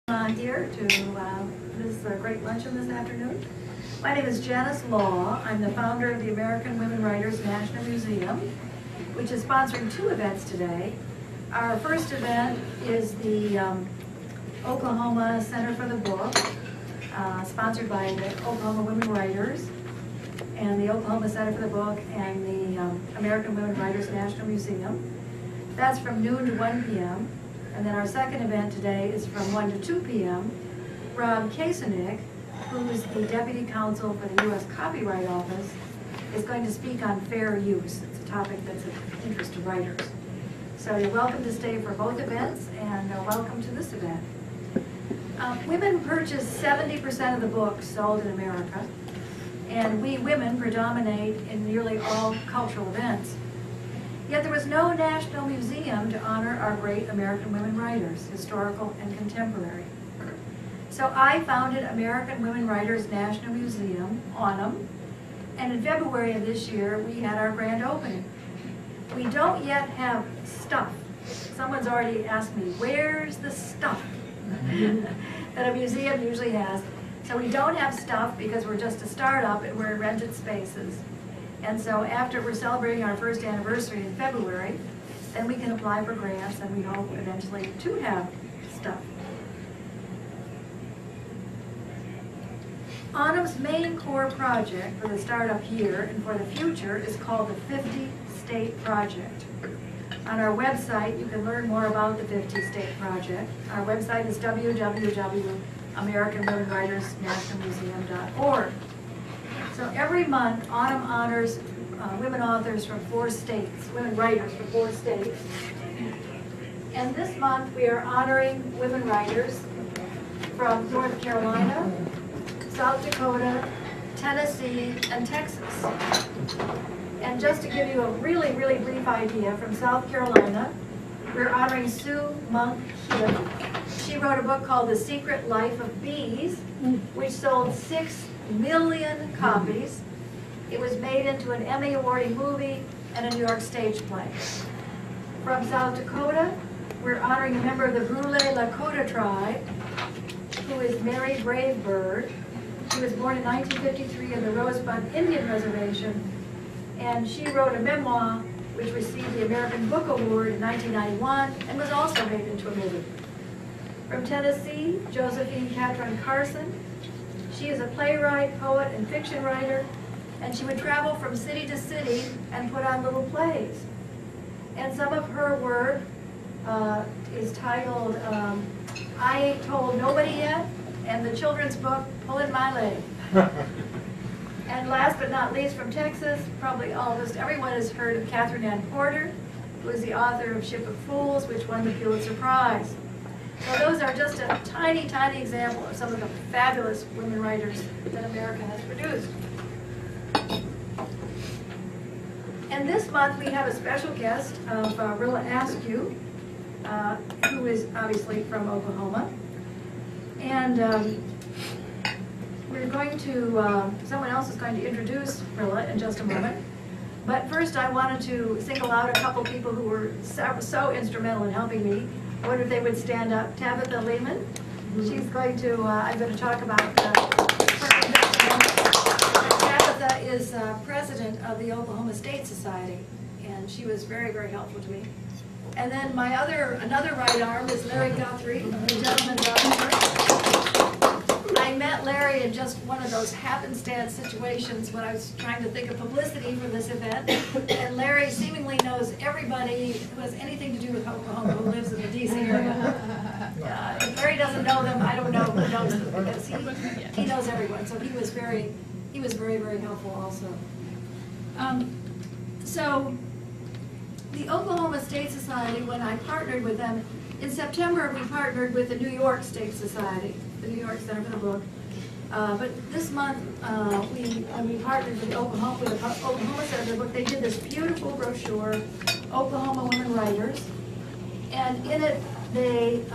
Here to this great luncheon this afternoon. My name is Janice Law. I'm the founder of the American Women Writers National Museum, which is sponsoring two events today. Our first event is the Oklahoma Center for the Book, sponsored by the Oklahoma Women Writers and the Oklahoma Center for the Book and the American Women Writers National Museum. That's from noon to 1 p.m. And then our second event today is from 1 to 2 p.m. Rob Kasenick, who is the Deputy Counsel for the U.S. Copyright Office, is going to speak on fair use. It's a topic that's of interest to writers. So you're welcome to stay for both events, and welcome to this event. Women purchase 70% of the books sold in America, and we women predominate in nearly all cultural events. Yet there was no national museum to honor our great American women writers, historical and contemporary. So I founded American Women Writers National Museum, AWNM, and in February of this year we had our grand opening. We don't yet have stuff. Someone's already asked me, where's the stuff that a museum usually has? So we don't have stuff because we're just a startup and we're in rented spaces. And so after we're celebrating our first anniversary in February, then we can apply for grants, and we hope eventually to have stuff. AWNM's main core project for the startup year and for the future is called the 50 State Project. On our website, you can learn more about the 50 State Project. Our website is www.americanwomenwritersnationalmuseum.org. So every month, AWNM honors women authors from 4 states, women writers from 4 states. And this month, we are honoring women writers from North Carolina, South Dakota, Tennessee, and Texas. And just to give you a really, really brief idea, from South Carolina, we're honoring Sue Monk Hibb. She wrote a book called The Secret Life of Bees, which sold 6 million copies. It was made into an Emmy awarding movie and a New York stage play. From South Dakota, we're honoring a member of the Brule Lakota tribe, who is Mary Bravebird. She was born in 1953 in the Rosebud Indian Reservation, and she wrote a memoir which received the American Book Award in 1991 and was also made into a movie. From Tennessee, Josephine Katrin Carson. She is a playwright, poet, and fiction writer, and she would travel from city to city and put on little plays. And some of her work is titled I Ain't Told Nobody Yet, and the children's book, Pullin' My Leg. And last but not least, from Texas, probably almost everyone has heard of Katrin Ann Porter, who is the author of Ship of Fools, which won the Pulitzer Prize. So those are just a tiny, tiny example of some of the fabulous women writers that America has produced. And this month we have a special guest of Rilla Askew, who is obviously from Oklahoma. And we're going to, someone else is going to introduce Rilla in just a moment. But first I wanted to single out a couple people who were so instrumental in helping me. I wonder if they would stand up. Tabitha Layman. She's going to, I'm going to talk about her investment. Tabitha is president of the Oklahoma State Society, and she was very, very helpful to me. And then my another right arm is Larry Guthrie, the gentleman doctor. I met Larry in just one of those happenstance situations when I was trying to think of publicity for this event. And Larry seemingly knows everybody who has anything to do with Oklahoma who lives in the D.C. area. If Larry doesn't know them, I don't know who knows them, because he knows everyone. So he was very, very helpful also. So the Oklahoma State Society, when I partnered with them, in September we partnered with the New York State Society, the New York Center for the Book. But this month, when we partnered with the Oklahoma Center for the Book, they did this beautiful brochure, Oklahoma Women Writers. And in it, they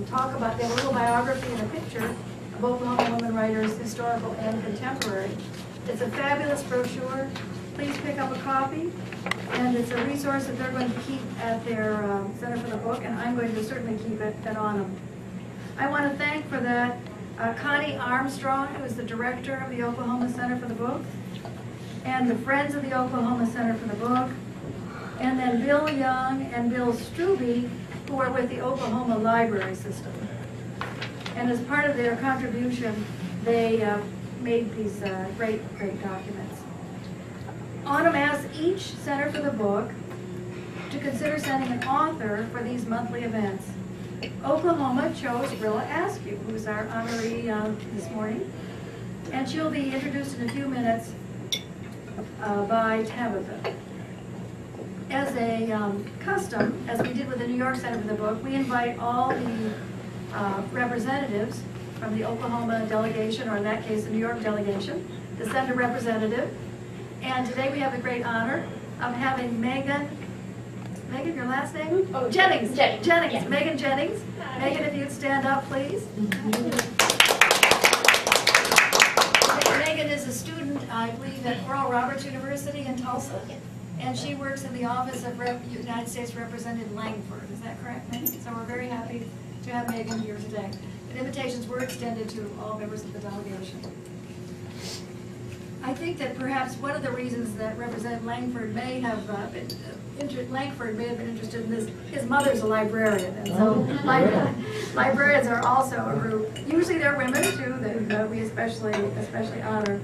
talk about, they have a little biography and a picture of Oklahoma women writers, historical and contemporary. It's a fabulous brochure. Please pick up a copy. And it's a resource that they're going to keep at their Center for the Book, and I'm going to certainly keep it at AWNM. I want to thank for that Connie Armstrong, who is the director of the Oklahoma Center for the Book, and the Friends of the Oklahoma Center for the Book, and then Bill Young and Bill Strube, who are with the Oklahoma Library System. And as part of their contribution, they made these great documents. Autumn asked each Center for the Book to consider sending an author for these monthly events. Oklahoma chose Rilla Askew, who's our honoree this morning, and she'll be introduced in a few minutes by Tabitha. As a custom, as we did with the New York Center for the Book, we invite all the representatives from the Oklahoma delegation, or in that case, the New York delegation, to send a representative. And today we have the great honor of having Megan, your last name? Oh, Jennings. Jennings. Yeah. Megan Jennings. Hi. Megan, if you'd stand up, please. Megan is a student, I believe, at Oral Roberts University in Tulsa. And she works in the office of United States Representative Langford. Is that correct, Megan? So we're very happy to have Megan here today. And invitations were extended to all members of the delegation. I think that perhaps one of the reasons that Representative Langford may have been interested in this, his mother's a librarian, and so librarians are also a group. Usually they're women too that we especially honor.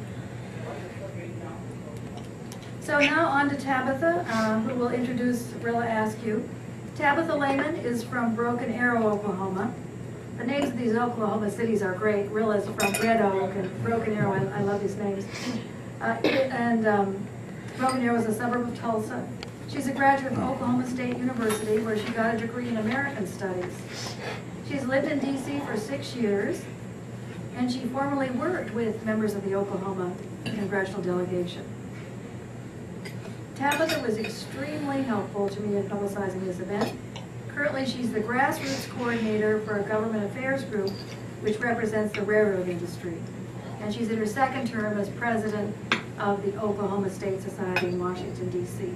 So now on to Tabitha, who will introduce Rilla Askew. Tabitha Layman is from Broken Arrow, Oklahoma. The names of these Oklahoma cities are great. Rilla's from Red Oak, and Broken Arrow, I love these names. Broken Arrow is a suburb of Tulsa. She's a graduate of Oklahoma State University, where she got a degree in American Studies. She's lived in D.C. for 6 years, and she formerly worked with members of the Oklahoma congressional delegation. Tabitha was extremely helpful to me in publicizing this event. Currently, she's the grassroots coordinator for a government affairs group which represents the railroad industry. And she's in her second term as president of the Oklahoma State Society in Washington, D.C.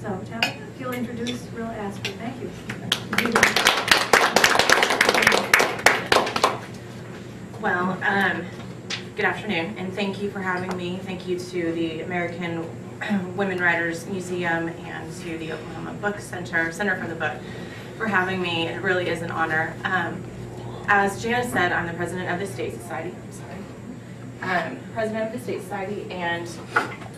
So, Tabitha, if you'll introduce Rilla Askew. Thank you. Well, good afternoon, and thank you for having me. Thank you to the American Women Writers Museum and to the Oklahoma Book Center for the Book for having me. It really is an honor. As Janice said, I'm the president of the State Society. President of the State Society, and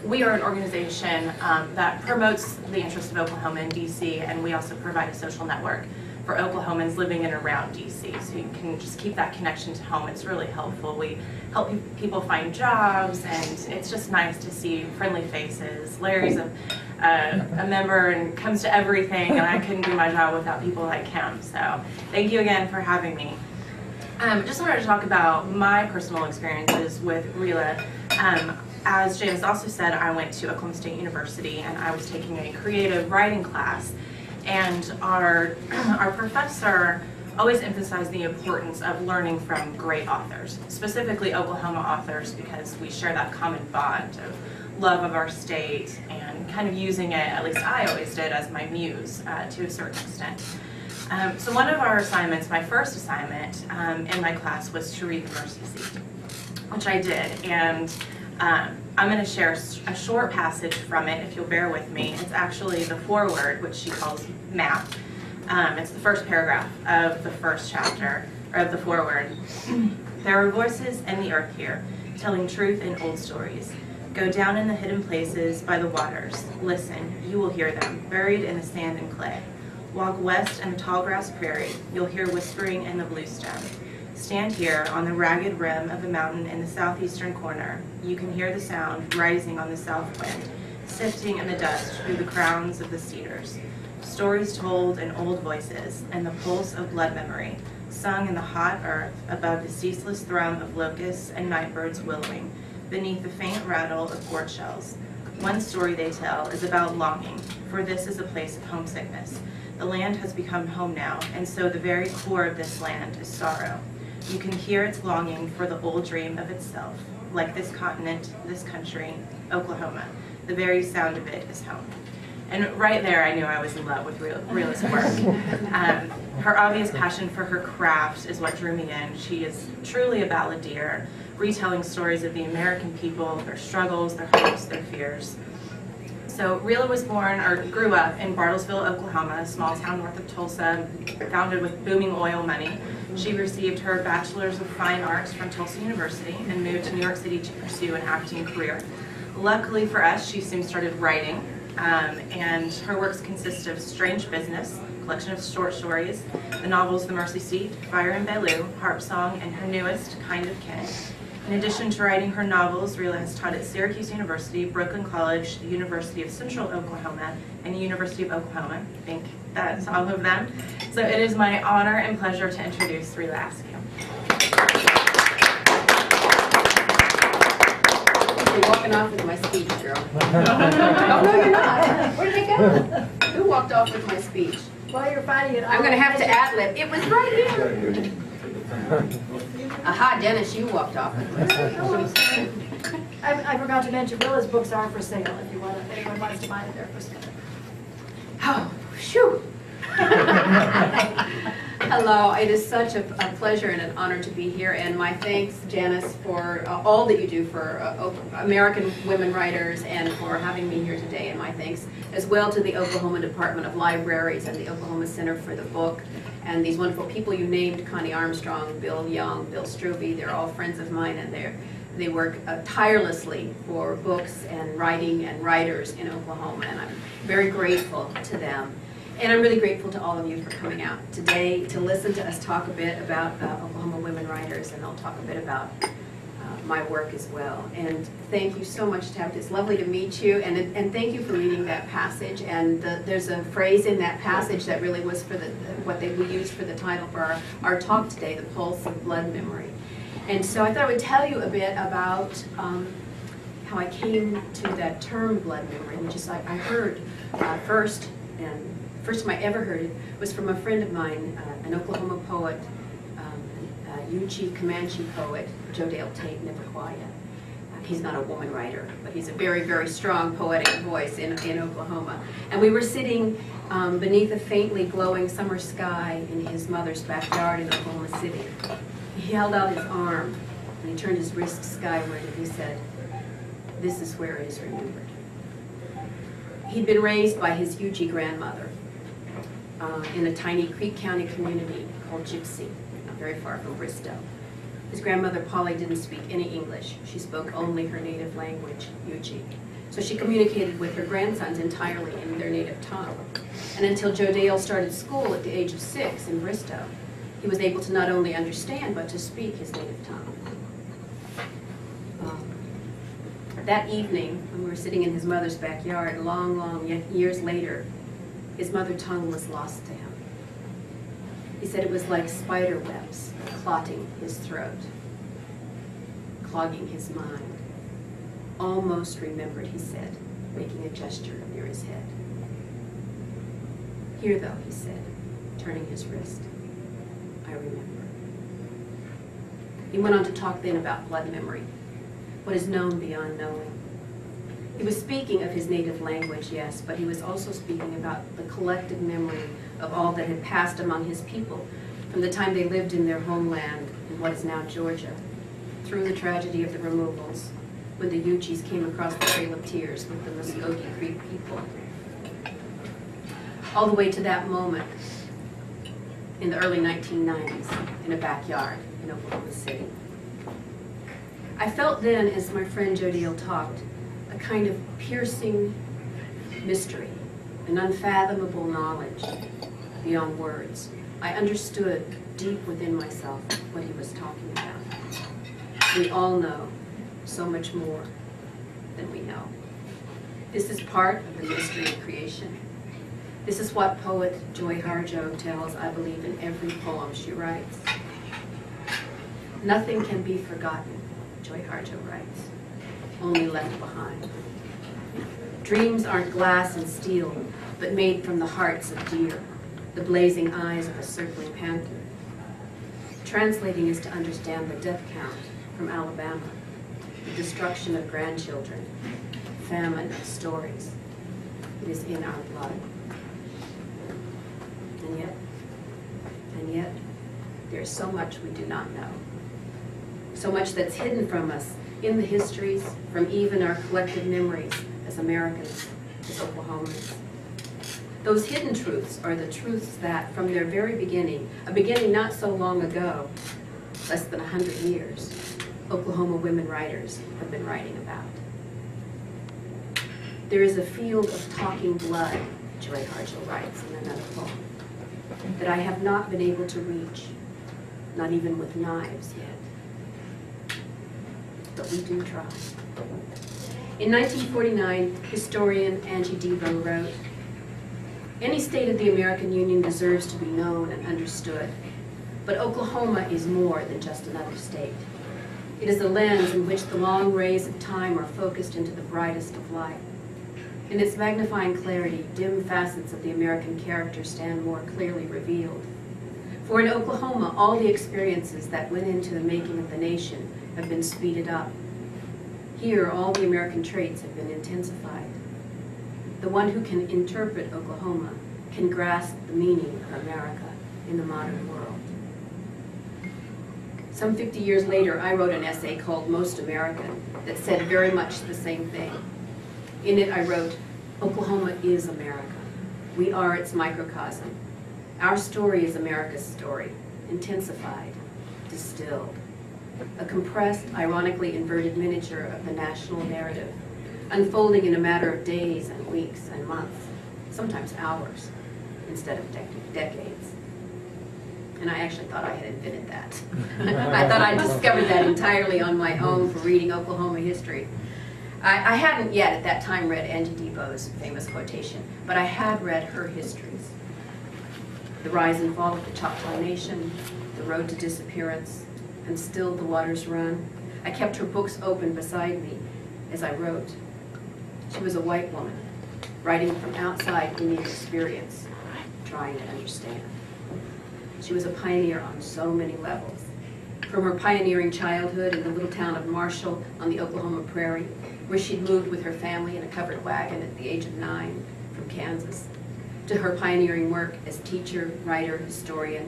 we are an organization that promotes the interests of Oklahoma and DC, and we also provide a social network for Oklahomans living in and around DC, so you can just keep that connection to home. It's really helpful. We help people find jobs, and it's just nice to see friendly faces. Larry's a member and comes to everything, and I couldn't do my job without people like him. So thank you again for having me. Just wanted to talk about my personal experiences with Rilla. As James also said, I went to Oklahoma State University, and I was taking a creative writing class. And our professor always emphasized the importance of learning from great authors, specifically Oklahoma authors, because we share that common bond of love of our state and kind of using it, at least I always did, as my muse to a certain extent. So one of our assignments, my first assignment in my class, was to read The Mercy Seat, which I did. And I'm going to share a short passage from it, if you'll bear with me. It's actually the foreword, which she calls map. It's the first paragraph of the first chapter, or of the foreword. There are voices in the earth here, telling truth in old stories. Go down in the hidden places by the waters. Listen, you will hear them, buried in the sand and clay. Walk west in the tall grass prairie. You'll hear whispering in the bluestone. Stand here on the ragged rim of a mountain in the southeastern corner. You can hear the sound rising on the south wind, sifting in the dust through the crowns of the cedars. Stories told in old voices, and the pulse of blood memory, sung in the hot earth above the ceaseless thrum of locusts and nightbirds willowing, beneath the faint rattle of gourd shells. One story they tell is about longing, for this is a place of homesickness. The land has become home now, and so the very core of this land is sorrow. You can hear its longing for the old dream of itself, like this continent, this country, Oklahoma. The very sound of it is home. And right there, I knew I was in love with realist work. Her obvious passion for her craft is what drew me in. She is truly a balladeer, retelling stories of the American people, their struggles, their hopes, their fears. So Rila was born, or grew up, in Bartlesville, Oklahoma, a small town north of Tulsa, founded with booming oil money. She received her Bachelor's of Fine Arts from Tulsa University and moved to New York City to pursue an acting career. Luckily for us, she soon started writing, and her works consist of Strange Business, a collection of short stories, the novels The Mercy Seat, Fire in Bellew, Harp Song, and her newest, Kind of Kin. In addition to writing her novels, Rila has taught at Syracuse University, Brooklyn College, the University of Central Oklahoma, and the University of Oklahoma. I think that's all of them. So it is my honor and pleasure to introduce Rila Askew. You're walking off with my speech, girl. Oh, no, you're not. Where did it go? Who walked off with my speech? While you're finding it, I'm going to have to ad-lib. It was right here. Aha, Dennis, you walked off with my speech. I forgot to mention, Rila's books are for sale if you want, if anyone wants to buy it, they're for sale. Oh, shoo. Hello, it is such a pleasure and an honor to be here, and my thanks, Janice, for all that you do for American women writers and for having me here today, and my thanks as well to the Oklahoma Department of Libraries and the Oklahoma Center for the Book, and these wonderful people you named, Connie Armstrong, Bill Young, Bill Strube. They're all friends of mine, and they work tirelessly for books and writing and writers in Oklahoma, and I'm very grateful to them. And I'm really grateful to all of you for coming out today to listen to us talk a bit about Oklahoma women writers, and I'll talk a bit about my work as well. And thank you so much, Tabitha. It's lovely to meet you, and thank you for reading that passage. And there's a phrase in that passage that really was for what we used for the title for our talk today, The Pulse of Blood Memory. And so I thought I would tell you a bit about how I came to that term, blood memory, which is I heard first time I ever heard it was from a friend of mine, an Oklahoma poet, Yuchi Comanche poet, Jodale Tate Nipaquaya. He's not a woman writer, but he's a very, very strong poetic voice in Oklahoma. And we were sitting beneath a faintly glowing summer sky in his mother's backyard in Oklahoma City. He held out his arm, and he turned his wrist skyward, and he said, "This is where it is remembered." He'd been raised by his Yuchi grandmother in a tiny Creek County community called Gypsy, not very far from Bristow. His grandmother, Polly, didn't speak any English. She spoke only her native language, Yuchi. So she communicated with her grandsons entirely in their native tongue. And until Jodale started school at the age of 6 in Bristow, he was able to not only understand, but to speak his native tongue. That evening, when we were sitting in his mother's backyard, long years later, his mother tongue was lost to him. He said it was like spider webs clotting his throat, clogging his mind. Almost remembered, he said, making a gesture near his head. Here, though, he said, turning his wrist, I remember. He went on to talk then about blood memory, what is known beyond knowing. He was speaking of his native language, yes, but he was also speaking about the collective memory of all that had passed among his people from the time they lived in their homeland in what is now Georgia, through the tragedy of the removals, when the Yuchis came across the Trail of Tears with the Muskogee Creek people, all the way to that moment in the early 1990s in a backyard in Oklahoma City. I felt then, as my friend Jodale talked, a kind of piercing mystery, an unfathomable knowledge beyond words. I understood deep within myself what he was talking about. We all know so much more than we know. This is part of the mystery of creation. This is what poet Joy Harjo tells, I believe, in every poem she writes. Nothing can be forgotten, Joy Harjo writes, only left behind. Dreams aren't glass and steel, but made from the hearts of deer, the blazing eyes of a circling panther. Translating is to understand the death count from Alabama, the destruction of grandchildren, famine and stories. It is in our blood. And yet, there is so much we do not know. So much that's hidden from us in the histories, from even our collective memories as Americans, as Oklahomans. Those hidden truths are the truths that, from their very beginning, a beginning not so long ago, less than 100 years, Oklahoma women writers have been writing about. There is a field of talking blood, Joy Hargel writes in another poem, that I have not been able to reach, not even with knives yet. But we do try. In 1949, historian Angie Debo wrote, "Any state of the American Union deserves to be known and understood, but Oklahoma is more than just another state. It is a lens in which the long rays of time are focused into the brightest of light. In its magnifying clarity, dim facets of the American character stand more clearly revealed. For in Oklahoma, all the experiences that went into the making of the nation have been speeded up. Here, all the American traits have been intensified. The one who can interpret Oklahoma can grasp the meaning of America in the modern world." Some 50 years later, I wrote an essay called Most American that said very much the same thing. In it, I wrote, "Oklahoma is America. We are its microcosm. Our story is America's story, intensified, distilled. A compressed, ironically inverted miniature of the national narrative, unfolding in a matter of days and weeks and months, sometimes hours, instead of decades." And I actually thought I had invented that. I thought I discovered that entirely on my own for reading Oklahoma history. I hadn't yet at that time read Angie Debo's famous quotation, but I had read her histories. The rise and fall of the Choctaw Nation, the road to disappearance, and Still the Waters Run. I kept her books open beside me as I wrote. She was a white woman, writing from outside Indian experience, trying to understand. She was a pioneer on so many levels. From her pioneering childhood in the little town of Marshall on the Oklahoma prairie, where she'd moved with her family in a covered wagon at the age of 9 from Kansas, to her pioneering work as teacher, writer, historian.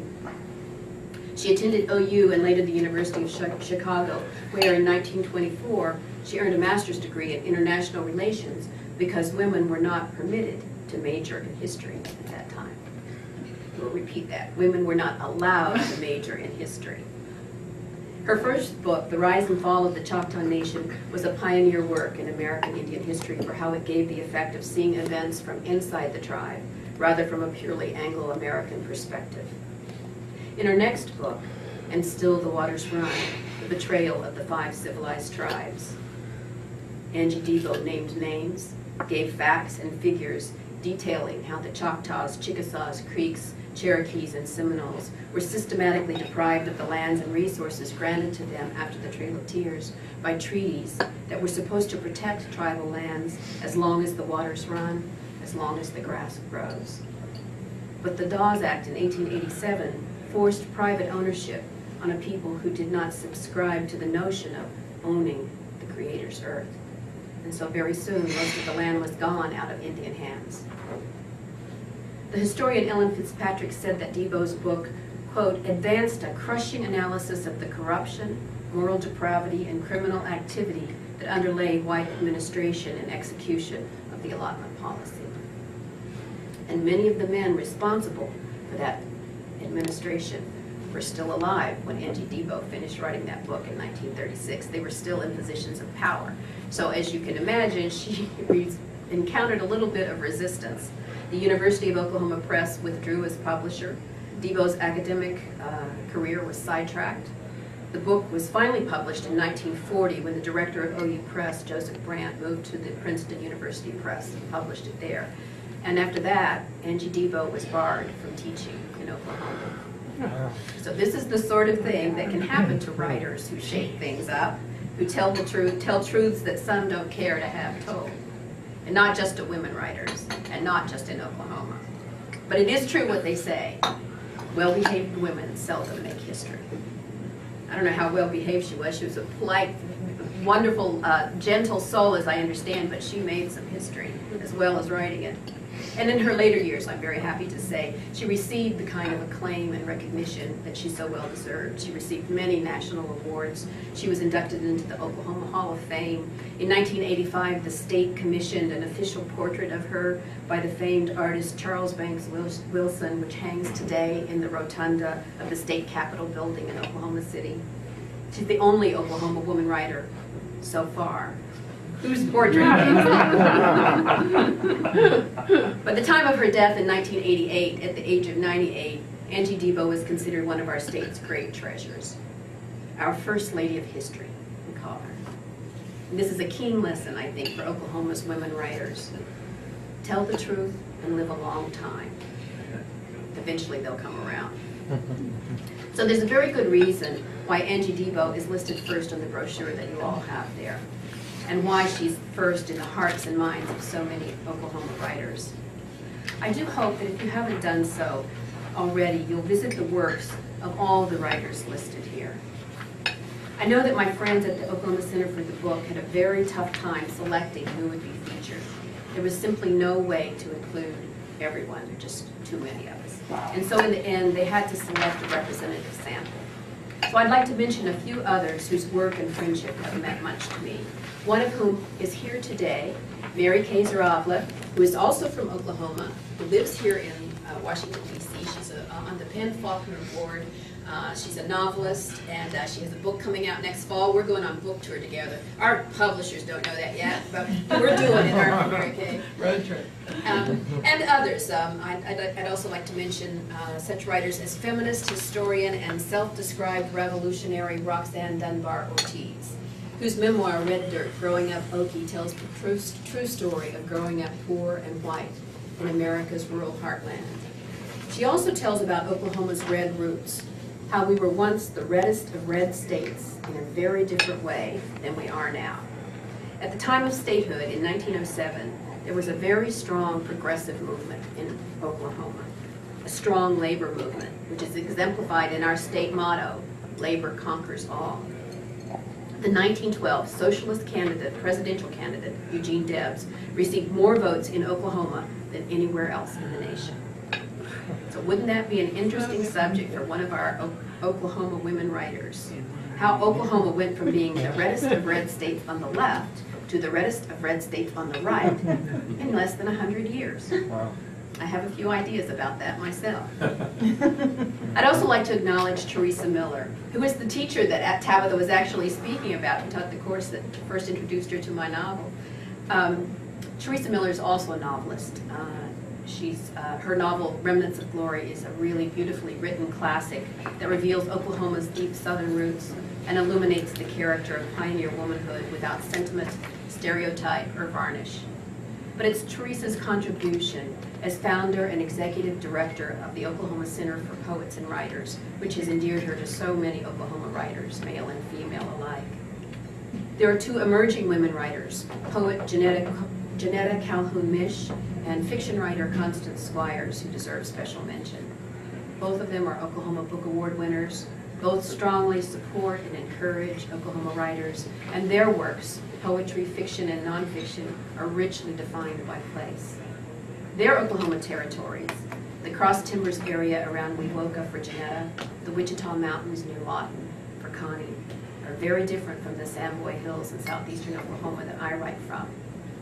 She attended OU and later the University of Chicago, where in 1924 she earned a master's degree in international relations because women were not permitted to major in history at that time. We'll repeat that. Women were not allowed to major in history. Her first book, The Rise and Fall of the Choctaw Nation, was a pioneer work in American Indian history for how it gave the effect of seeing events from inside the tribe, rather from a purely Anglo-American perspective. In her next book, And Still the Waters Run, The Betrayal of the 5 Civilized Tribes, Angie Debo named names, gave facts and figures detailing how the Choctaws, Chickasaws, Creeks, Cherokees, and Seminoles were systematically deprived of the lands and resources granted to them after the Trail of Tears by treaties that were supposed to protect tribal lands as long as the waters run, as long as the grass grows. But the Dawes Act in 1887 forced private ownership on a people who did not subscribe to the notion of owning the Creator's earth. And so very soon, most of the land was gone out of Indian hands. The historian Ellen Fitzpatrick said that Debo's book, quote, advanced a crushing analysis of the corruption, moral depravity, and criminal activity that underlay white administration and execution of the allotment policy. And many of the men responsible for that administration were still alive when Angie Debo finished writing that book in 1936. They were still in positions of power. So as you can imagine, she encountered a little bit of resistance. The University of Oklahoma Press withdrew as publisher. Debo's academic career was sidetracked. The book was finally published in 1940 when the director of OU Press, Joseph Brandt, moved to the Princeton University Press and published it there. And after that, Angie Debo was barred from teaching in Oklahoma. So this is the sort of thing that can happen to writers who shake things up, who tell the truth, tell truths that some don't care to have told. And not just to women writers, and not just in Oklahoma. But it is true what they say. Well-behaved women seldom make history. I don't know how well behaved she was. She was a polite, wonderful, gentle soul, as I understand, but she made some history as well as writing it. And in her later years, I'm very happy to say, she received the kind of acclaim and recognition that she so well deserved. She received many national awards. She was inducted into the Oklahoma Hall of Fame. In 1985, the state commissioned an official portrait of her by the famed artist Charles Banks Wilson, which hangs today in the rotunda of the state capitol building in Oklahoma City. She's the only Oklahoma woman writer so far whose portrait By the time of her death in 1988, at the age of 98, Angie Debo is considered one of our state's great treasures. Our First Lady of History, we call her. And this is a keen lesson, I think, for Oklahoma's women writers. Tell the truth and live a long time. Eventually they'll come around. So there's a very good reason why Angie Debo is listed first on the brochure that you all have there, and why she's first in the hearts and minds of so many Oklahoma writers. I do hope that if you haven't done so already, you'll visit the works of all the writers listed here. I know that my friends at the Oklahoma Center for the Book had a very tough time selecting who would be featured. There was simply no way to include everyone. There are just too many of us. And so in the end, they had to select a representative sample. So I'd like to mention a few others whose work and friendship have meant much to me. One of whom is here today, Mary Kay Zarabla, who is also from Oklahoma, who lives here in Washington, D.C. She's on the Penn Faulkner Board. She's a novelist, and she has a book coming out next fall. We're going on book tour together. Our publishers don't know that yet, but we're doing it, aren't we, Mary Kay? Road trip. And others. I'd also like to mention such writers as feminist, historian, and self-described revolutionary Roxanne Dunbar Ortiz, whose memoir, Red Dirt, Growing Up Okie, tells the true story of growing up poor and white in America's rural heartland. She also tells about Oklahoma's red roots, how we were once the reddest of red states in a very different way than we are now. At the time of statehood in 1907, there was a very strong progressive movement in Oklahoma, a strong labor movement, which is exemplified in our state motto, labor conquers all. The 1912 socialist candidate, presidential candidate, Eugene Debs, received more votes in Oklahoma than anywhere else in the nation. So wouldn't that be an interesting subject for one of our Oklahoma women writers? How Oklahoma went from being the reddest of red states on the left to the reddest of red states on the right in less than 100 years. Wow. I have a few ideas about that myself. I'd also like to acknowledge Theresa Miller, who is the teacher that Tabitha was actually speaking about, who taught the course that first introduced her to my novel. Theresa Miller is also a novelist. Her novel, Remnants of Glory, is a really beautifully written classic that reveals Oklahoma's deep southern roots and illuminates the character of pioneer womanhood without sentiment, stereotype, or varnish. But it's Theresa's contribution as founder and executive director of the Oklahoma Center for Poets and Writers, which has endeared her to so many Oklahoma writers, male and female alike. There are two emerging women writers, poet Janetta Calhoun-Mish and fiction writer Constance Squires, who deserve special mention. Both of them are Oklahoma Book Award winners. Both strongly support and encourage Oklahoma writers, and their works, poetry, fiction, and nonfiction, are richly defined by place. Their Oklahoma territories, the Cross Timbers area around Wewoka for Janetta, the Wichita Mountains near Lawton for Connie, are very different from the Samboy Hills in southeastern Oklahoma that I write from.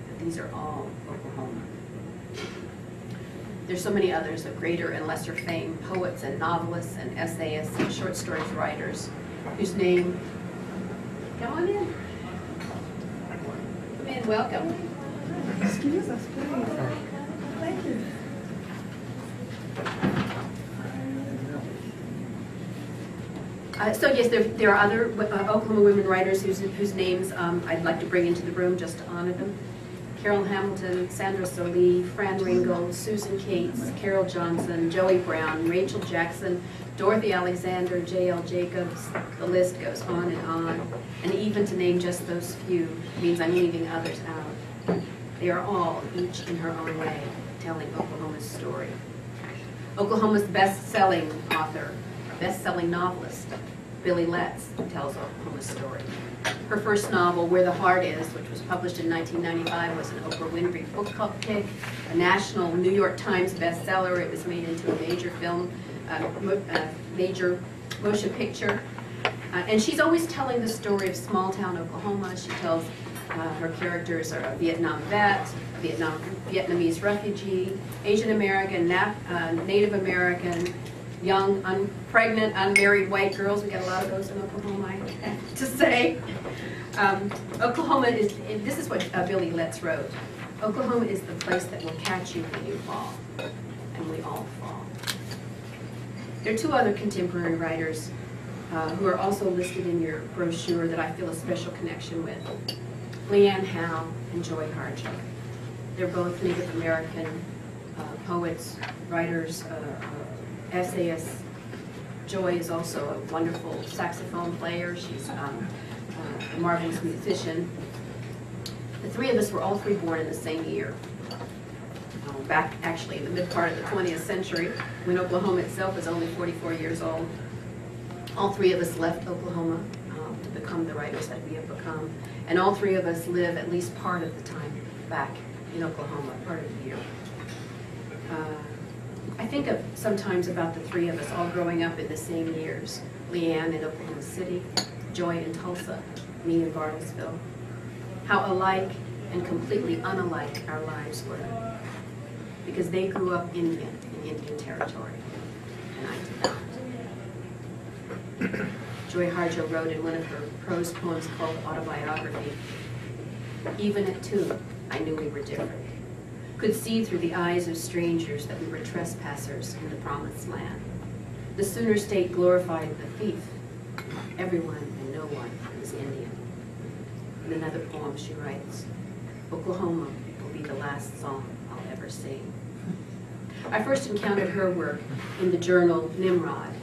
But these are all Oklahoma. There's so many others of greater and lesser fame, poets and novelists and essayists and short stories writers, whose name, come on in. Come in, welcome. Excuse us, please. Thank you. So yes, there are other Oklahoma women writers whose names I'd like to bring into the room just to honor them. Carol Hamilton, Sandra Solee, Fran Ringgold, Susan Cates, Carol Johnson, Joey Brown, Rachel Jackson, Dorothy Alexander, J.L. Jacobs. The list goes on. And even to name just those few means I'm leaving others out. They are all, each in her own way, telling Oklahoma's story. Oklahoma's best-selling author, best-selling novelist, Billy Letts tells Oklahoma's story. Her first novel, Where the Heart Is, which was published in 1995, was an Oprah Winfrey book pick, a national New York Times bestseller. It was made into a major film, major motion picture. And she's always telling the story of small-town Oklahoma. She tells her characters are a Vietnam vet, a Vietnamese refugee, Asian American, Native American, young, pregnant, unmarried white girls. We get a lot of those in Oklahoma, I have to say. Oklahoma is, this is what Billy Letts wrote. Oklahoma is the place that will catch you when you fall, and we all fall. There are two other contemporary writers who are also listed in your brochure that I feel a special connection with. Leanne Howe and Joy Harjo. They're both Native American poets, writers, essayists. Joy is also a wonderful saxophone player. She's a marvelous musician. The three of us were all three born in the same year, back actually in the mid part of the 20th century, when Oklahoma itself was only 44 years old. All three of us left Oklahoma to become the writers that we have become, and all three of us live at least part of the time back in Oklahoma, part of the year. I think sometimes about the three of us all growing up in the same years. Leanne in Oklahoma City, Joy in Tulsa, me in Bartlesville. How alike and completely unalike our lives were. Because they grew up Indian, in Indian territory, and I did not. Joy Harjo wrote in one of her prose poems called Autobiography, "Even at 2, I knew we were different. Could see through the eyes of strangers that we were trespassers in the promised land. The Sooner State glorified the thief. Everyone and no one was Indian." In another poem she writes, "Oklahoma will be the last song I'll ever sing." I first encountered her work in the journal Nimrod,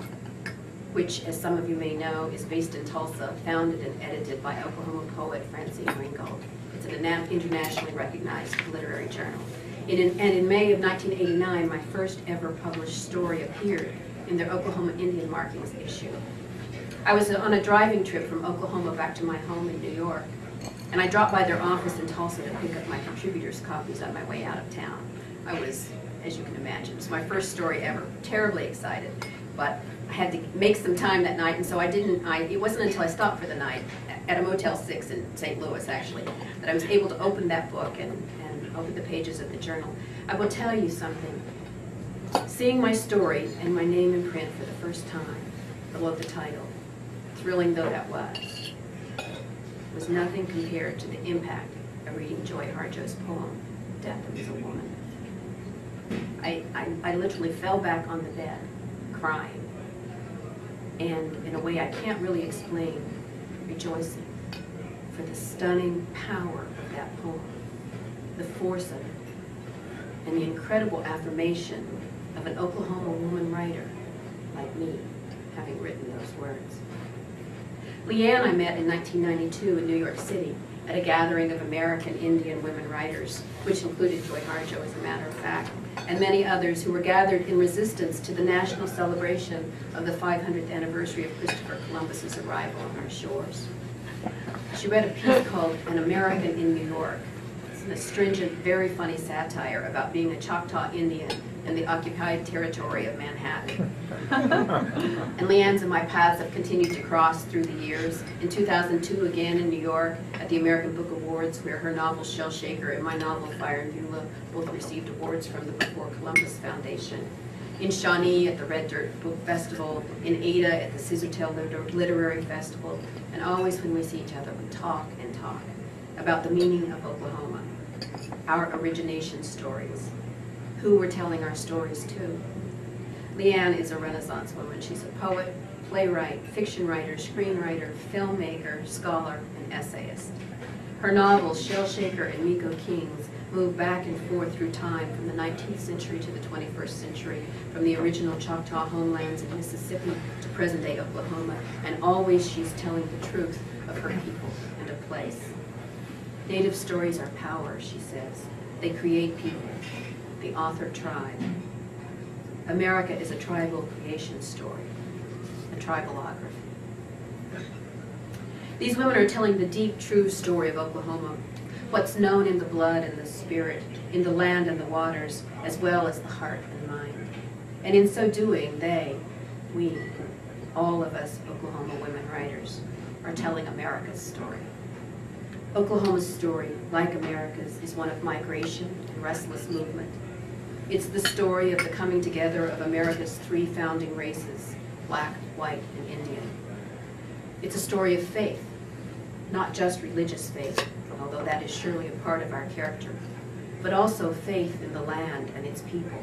which, as some of you may know, is based in Tulsa, founded and edited by Oklahoma poet Francine Ringgold. It's an internationally recognized literary journal. And in May of 1989, my first ever published story appeared in their Oklahoma Indian Markings issue. I was on a driving trip from Oklahoma back to my home in New York, and I dropped by their office in Tulsa to pick up my contributors' copies on my way out of town. I was, as you can imagine, it was my first story ever, terribly excited, but I had to make some time that night, and so it wasn't until I stopped for the night at a Motel 6 in St. Louis, actually, that I was able to open that book and open the pages of the journal. I will tell you something. Seeing my story and my name in print for the first time below the title, thrilling though that was nothing compared to the impact of reading Joy Harjo's poem, Death is a Woman. I literally fell back on the bed, crying, and in a way I can't really explain, rejoicing for the stunning power of that poem, the force of it, and the incredible affirmation of an Oklahoma woman writer like me having written those words. Leanne I met in 1992 in New York City at a gathering of American Indian women writers, which included Joy Harjo, as a matter of fact, and many others who were gathered in resistance to the national celebration of the 500th anniversary of Christopher Columbus's arrival on our shores. She read a piece called An American in New York. It's an astringent, very funny satire about being a Choctaw Indian in the occupied territory of Manhattan. And Leanne's and my paths have continued to cross through the years. In 2002, again in New York, at the American Book Awards, where her novel Shell Shaker and my novel Fire and Beulah both received awards from the Before Columbus Foundation. In Shawnee at the Red Dirt Book Festival, in Ada at the Scissortail Literary Festival, and always when we see each other, we talk and talk about the meaning of Oklahoma, our origination stories, who we're telling our stories to. Leanne is a Renaissance woman. She's a poet, playwright, fiction writer, screenwriter, filmmaker, scholar, and essayist. Her novels, Shell Shaker and Miko Kings, move back and forth through time from the 19th century to the 21st century, from the original Choctaw homelands in Mississippi to present-day Oklahoma, and always she's telling the truth of her people and a place. Native stories are power, she says. They create people. The author tribe. America is a tribal creation story, a tribal-ography. These women are telling the deep, true story of Oklahoma, what's known in the blood and the spirit, in the land and the waters, as well as the heart and mind. And in so doing, we, all of us Oklahoma women writers, are telling America's story. Oklahoma's story, like America's, is one of migration and restless movement. It's the story of the coming together of America's three founding races, black, white, and Indian. It's a story of faith, not just religious faith, although that is surely a part of our character, but also faith in the land and its people,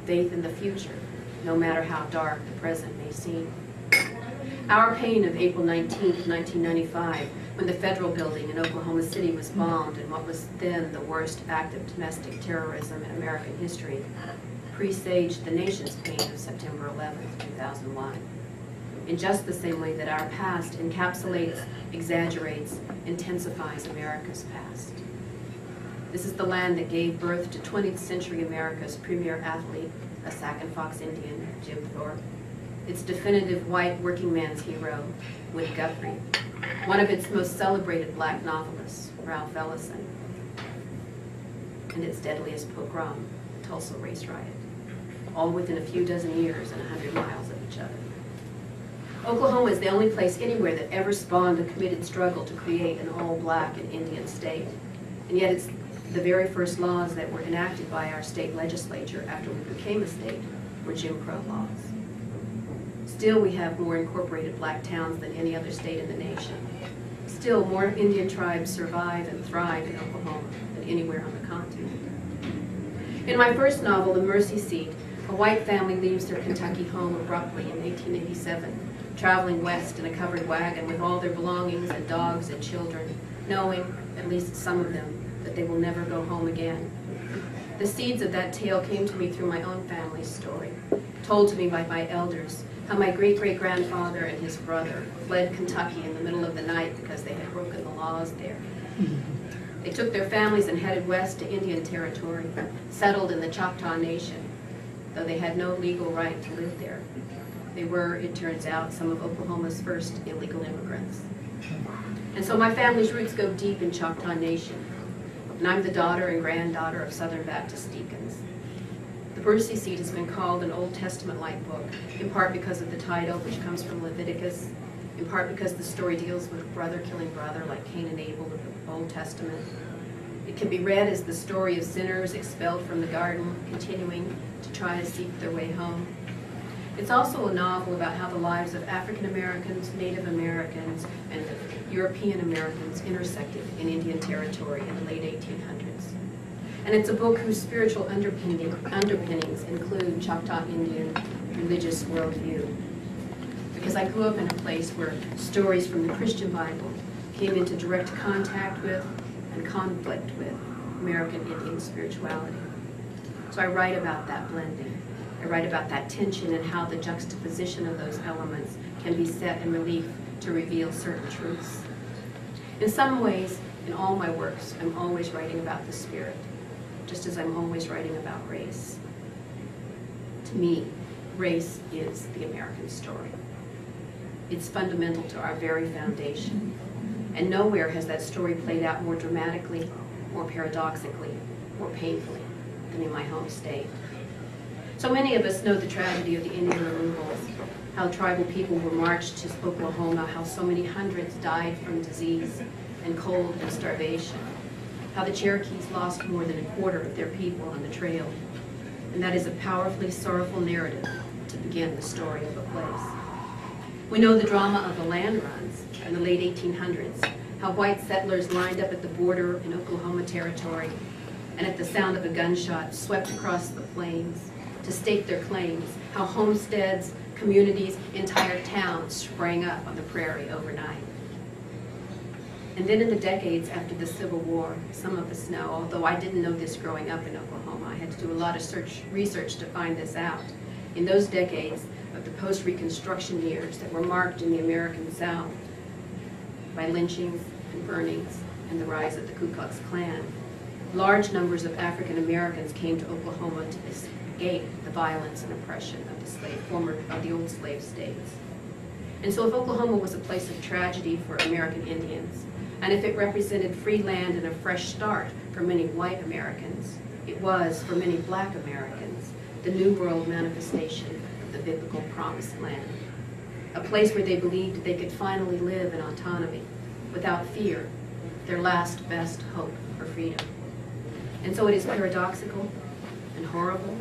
faith in the future, no matter how dark the present may seem. Our pain of April 19th, 1995, when the federal building in Oklahoma City was bombed in what was then the worst act of domestic terrorism in American history, presaged the nation's pain of September 11th, 2001. In just the same way that our past encapsulates, exaggerates, intensifies America's past. This is the land that gave birth to 20th century America's premier athlete, a Sac and Fox Indian, Jim Thorpe. Its definitive white working man's hero, Woody Guthrie. One of its most celebrated black novelists, Ralph Ellison. And its deadliest pogrom, the Tulsa race riot. All within a few dozen years and 100 miles of each other. Oklahoma is the only place anywhere that ever spawned a committed struggle to create an all-black and Indian state. And yet it's the very first laws that were enacted by our state legislature after we became a state were Jim Crow laws. Still, we have more incorporated black towns than any other state in the nation. Still, more Indian tribes survive and thrive in Oklahoma than anywhere on the continent. In my first novel, The Mercy Seat, a white family leaves their Kentucky home abruptly in 1887, traveling west in a covered wagon with all their belongings and dogs and children, knowing, at least some of them, that they will never go home again. The seeds of that tale came to me through my own family's story, told to me by my elders, how my great-great-grandfather and his brother fled Kentucky in the middle of the night because they had broken the laws there. They took their families and headed west to Indian Territory, settled in the Choctaw Nation, though they had no legal right to live there. They were, it turns out, some of Oklahoma's first illegal immigrants. And so my family's roots go deep in Choctaw Nation, and I'm the daughter and granddaughter of Southern Baptist deacons. The Mercy Seat has been called an Old Testament-like book, in part because of the title, which comes from Leviticus, in part because the story deals with brother killing brother, like Cain and Abel of the Old Testament. It can be read as the story of sinners expelled from the garden, continuing to try to seek their way home. It's also a novel about how the lives of African Americans, Native Americans, and European Americans intersected in Indian Territory in the late 1800s. And it's a book whose spiritual underpinnings include Choctaw Indian religious worldview. Because I grew up in a place where stories from the Christian Bible came into direct contact with and conflict with American Indian spirituality. So I write about that blending. I write about that tension and how the juxtaposition of those elements can be set in relief to reveal certain truths. In some ways, in all my works, I'm always writing about the spirit, just as I'm always writing about race. To me, race is the American story. It's fundamental to our very foundation. And nowhere has that story played out more dramatically, more paradoxically, more painfully than in my home state. So many of us know the tragedy of the Indian removals, how tribal people were marched to Oklahoma, how so many hundreds died from disease and cold and starvation, how the Cherokees lost more than a quarter of their people on the trail. And that is a powerfully sorrowful narrative to begin the story of a place. We know the drama of the land runs in the late 1800s, how white settlers lined up at the border in Oklahoma Territory and at the sound of a gunshot swept across the plains to stake their claims, how homesteads, communities, entire towns sprang up on the prairie overnight. And then in the decades after the Civil War, some of us know, although I didn't know this growing up in Oklahoma, I had to do a lot of research to find this out. In those decades of the post-Reconstruction years that were marked in the American South by lynchings and burnings and the rise of the Ku Klux Klan, large numbers of African Americans came to Oklahoma to escape the violence and oppression of the old slave states. And so if Oklahoma was a place of tragedy for American Indians, and if it represented free land and a fresh start for many white Americans, it was, for many black Americans, the New World manifestation of the biblical promised land. A place where they believed they could finally live in autonomy, without fear, their last best hope for freedom. And so it is paradoxical and horrible,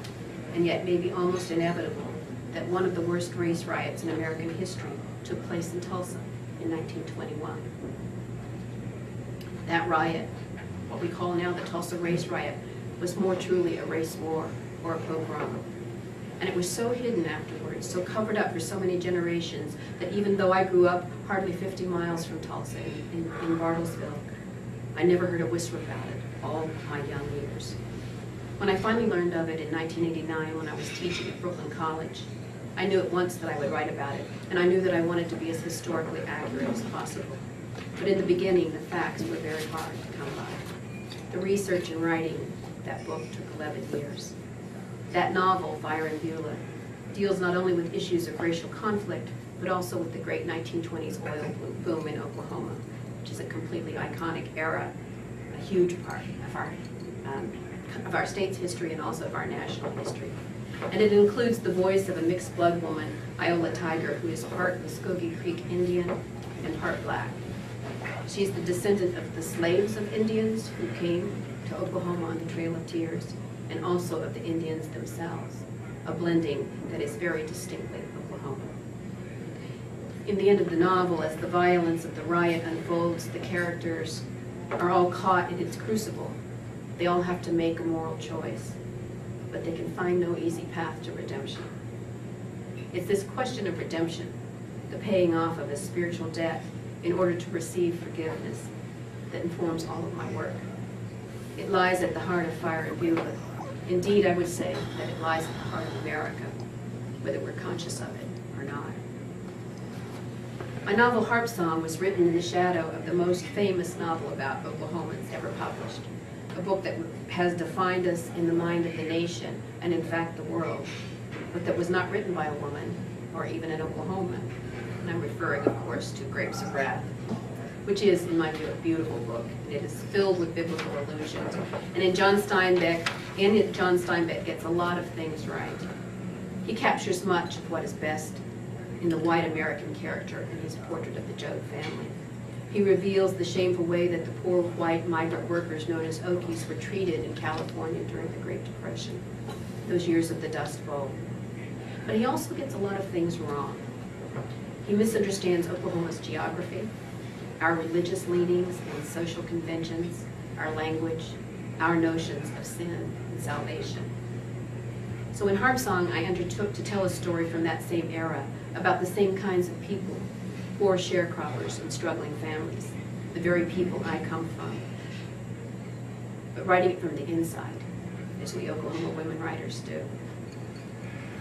and yet maybe almost inevitable, that one of the worst race riots in American history took place in Tulsa in 1921. That riot, what we call now the Tulsa Race Riot, was more truly a race war or a pogrom. And it was so hidden afterwards, so covered up for so many generations, that even though I grew up hardly 50 miles from Tulsa in Bartlesville, I never heard a whisper about it all my young years. When I finally learned of it in 1989 when I was teaching at Brooklyn College, I knew at once that I would write about it, and I knew that I wanted to be as historically accurate as possible. But in the beginning, the facts were very hard to come by. The research and writing that book took 11 years. That novel, Fire and Beulah, deals not only with issues of racial conflict, but also with the great 1920s oil boom in Oklahoma, which is a completely iconic era, a huge part of our state's history and also of our national history. And it includes the voice of a mixed blood woman, Iola Tiger, who is part Muskogee Creek Indian and part black. She's the descendant of the slaves of Indians who came to Oklahoma on the Trail of Tears, and also of the Indians themselves, a blending that is very distinctly Oklahoma. In the end of the novel, as the violence of the riot unfolds, the characters are all caught in its crucible. They all have to make a moral choice, but they can find no easy path to redemption. It's this question of redemption, the paying off of a spiritual debt in order to receive forgiveness, that informs all of my work. It lies at the heart of Fire and Beulah. Indeed, I would say that it lies at the heart of America, whether we're conscious of it or not. My novel Harp Song was written in the shadow of the most famous novel about Oklahomans ever published, a book that has defined us in the mind of the nation and in fact the world, but that was not written by a woman or even an Oklahoman. And I'm referring, of course, to Grapes of Wrath, which is, in my view, a beautiful book, and it is filled with biblical allusions. And John Steinbeck gets a lot of things right. He captures much of what is best in the white American character in his portrait of the Joad family. He reveals the shameful way that the poor white migrant workers known as Okies were treated in California during the Great Depression, those years of the Dust Bowl. But he also gets a lot of things wrong. He misunderstands Oklahoma's geography, our religious leanings and social conventions, our language, our notions of sin and salvation. So in Harp Song, I undertook to tell a story from that same era about the same kinds of people, poor sharecroppers and struggling families, the very people I come from, but writing it from the inside, as we Oklahoma women writers do.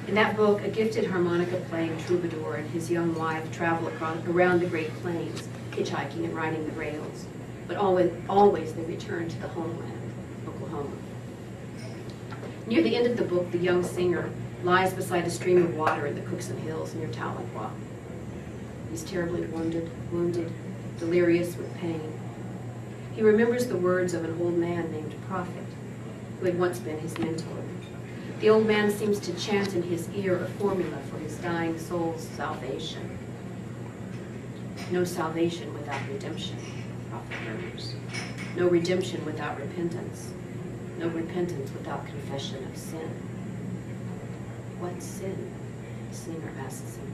In that book, a gifted harmonica-playing troubadour and his young wife travel around the Great Plains, hitchhiking and riding the rails, but always they return to the homeland, Oklahoma. Near the end of the book, the young singer lies beside a stream of water in the Cookson Hills near Tahlequah. He's terribly wounded, delirious with pain. He remembers the words of an old man named Prophet, who had once been his mentor. The old man seems to chant in his ear a formula for his dying soul's salvation. No salvation without redemption, Prophet murmurs. No redemption without repentance. No repentance without confession of sin. What sin? The singer asks him.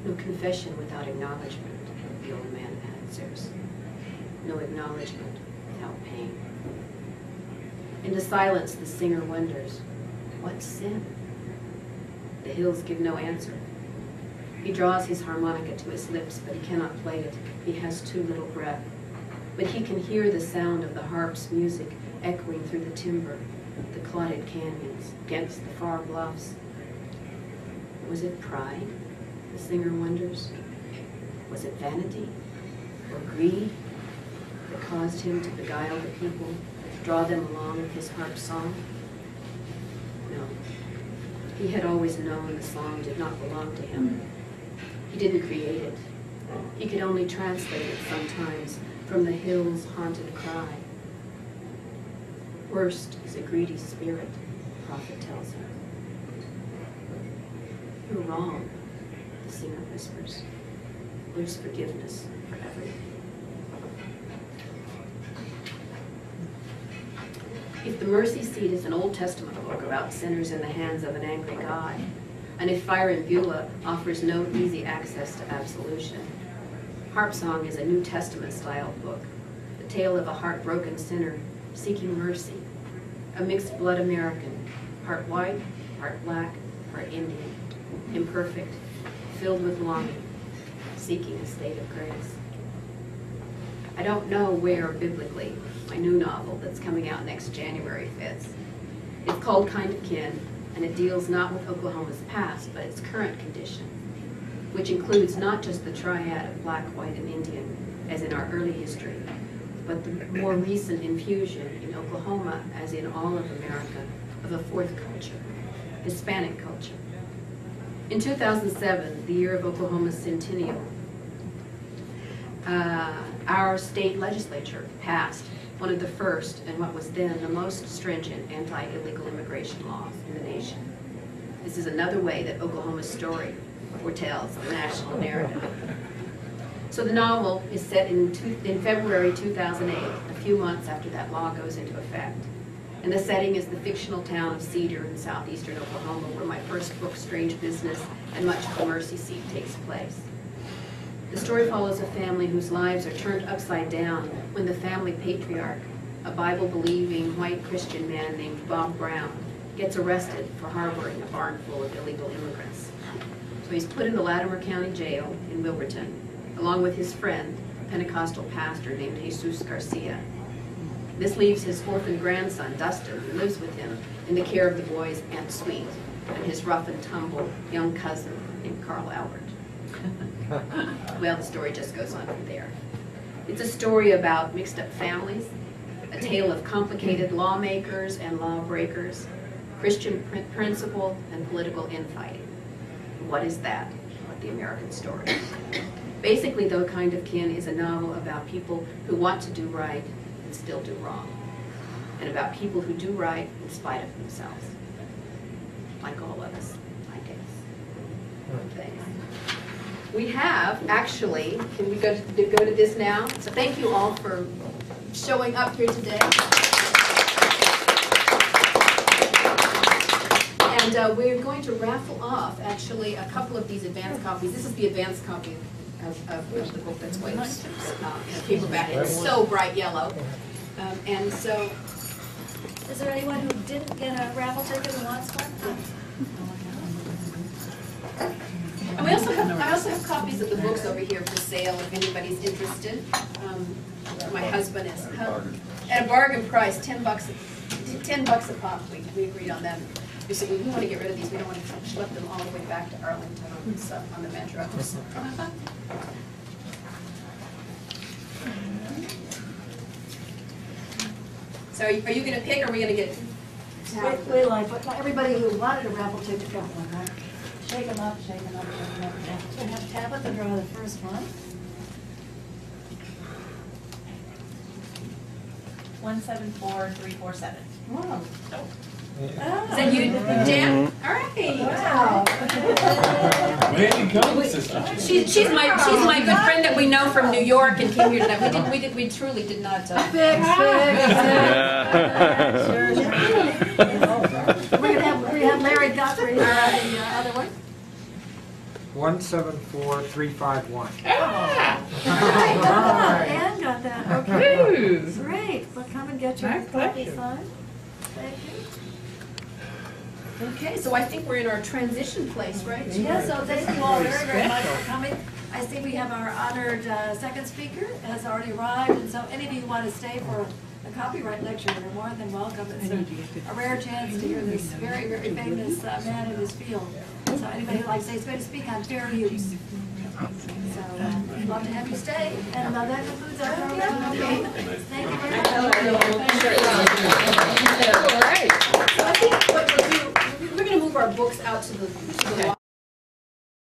No confession without acknowledgement, the old man answers. No acknowledgement without pain. In the silence, the singer wonders, what sin? The hills give no answer. He draws his harmonica to his lips, but he cannot play it. He has too little breath. But he can hear the sound of the harp's music echoing through the timber, the clotted canyons, against the far bluffs. Was it pride, the singer wonders? Was it vanity or greed that caused him to beguile the people, draw them along with his harp song? No. He had always known the song did not belong to him. He didn't create it. He could only translate it sometimes from the hill's haunted cry. Worst is a greedy spirit, the prophet tells her. You're wrong, the singer whispers. There's forgiveness for everything. If the mercy seat is an Old Testament book about sinners in the hands of an angry God, and if Fire and Beulah offers no easy access to absolution, Harp Song is a New Testament style book, the tale of a heartbroken sinner seeking mercy, a mixed blood American, part white, part black, part Indian, imperfect, filled with longing, seeking a state of grace. I don't know where biblically my new novel that's coming out next January fits. It's called Kind of Kin, and it deals not with Oklahoma's past, but its current condition, which includes not just the triad of black, white, and Indian, as in our early history, but the more recent infusion in Oklahoma, as in all of America, of a fourth culture, Hispanic culture. In 2007, the year of Oklahoma's centennial, our state legislature passed one of the first and what was then the most stringent anti-illegal immigration laws in the nation. This is another way that Oklahoma's story foretells the national narrative. So the novel is set in February 2008, a few months after that law goes into effect. And the setting is the fictional town of Cedar in southeastern Oklahoma, where my first book, Strange Business, and much of the Mercy Seat takes place. The story follows a family whose lives are turned upside down when the family patriarch, a Bible-believing white Christian man named Bob Brown, gets arrested for harboring a barn full of illegal immigrants. So he's put in the Latimer County Jail in Wilburton, along with his friend, a Pentecostal pastor named Jesus Garcia. This leaves his orphan grandson, Dustin, who lives with him in the care of the boy's Aunt Sweet, and his rough and tumble young cousin named Carl Albert. Well, the story just goes on from there. It's a story about mixed up families, a tale of complicated lawmakers and lawbreakers, Christian principle and political infighting. What is that but the American story? Basically, though, Kind of Kin is a novel about people who want to do right and still do wrong, and about people who do right in spite of themselves, like all of us, I guess. Thanks. We have, actually, can we go to this now? So thank you all for showing up here today. And we're going to raffle off, actually, a couple of these advanced copies. This is the advanced copy of the book that's way in a paperback. It's so bright yellow. And so, Is there anyone who didn't get a raffle ticket and wants one? and I also have copies of the books over here for sale if anybody's interested. My husband is at a bargain price, $10 a pop. We agreed on that. We said we want to get rid of these. We don't want to schlep them all the way back to Arlington on the metro. So are you going to pick, or are we going to get? We like, but everybody who wanted a raffle ticket got one, right? Shake them up, shake them up, shake them up. So have Tabitha draw the first one. 174347. Wow. Is that you, Jan? All right. Wow. There you go, sister. She's my good friend that we know from New York and came here tonight. We truly did not. Fix. Sure. We're gonna have Larry Guthrie the other one. 174351. Ann got that. Okay. Great. Well, come and get your copy signed. Thank you. Okay, so I think we're in our transition place, right? Yeah, so thank you all very, very much for coming. I see we have our honored second speaker has already arrived, and so any of you who want to stay for a copyright lecture, you're more than welcome. It's a rare chance to hear this very, very famous man in his field. So anybody who likes to say it's going to speak on fair use. So we'd love to have you stay, and that concludes our program. Okay. Thank you very much. All right. So I think what we'll do, we're going to move our books out to the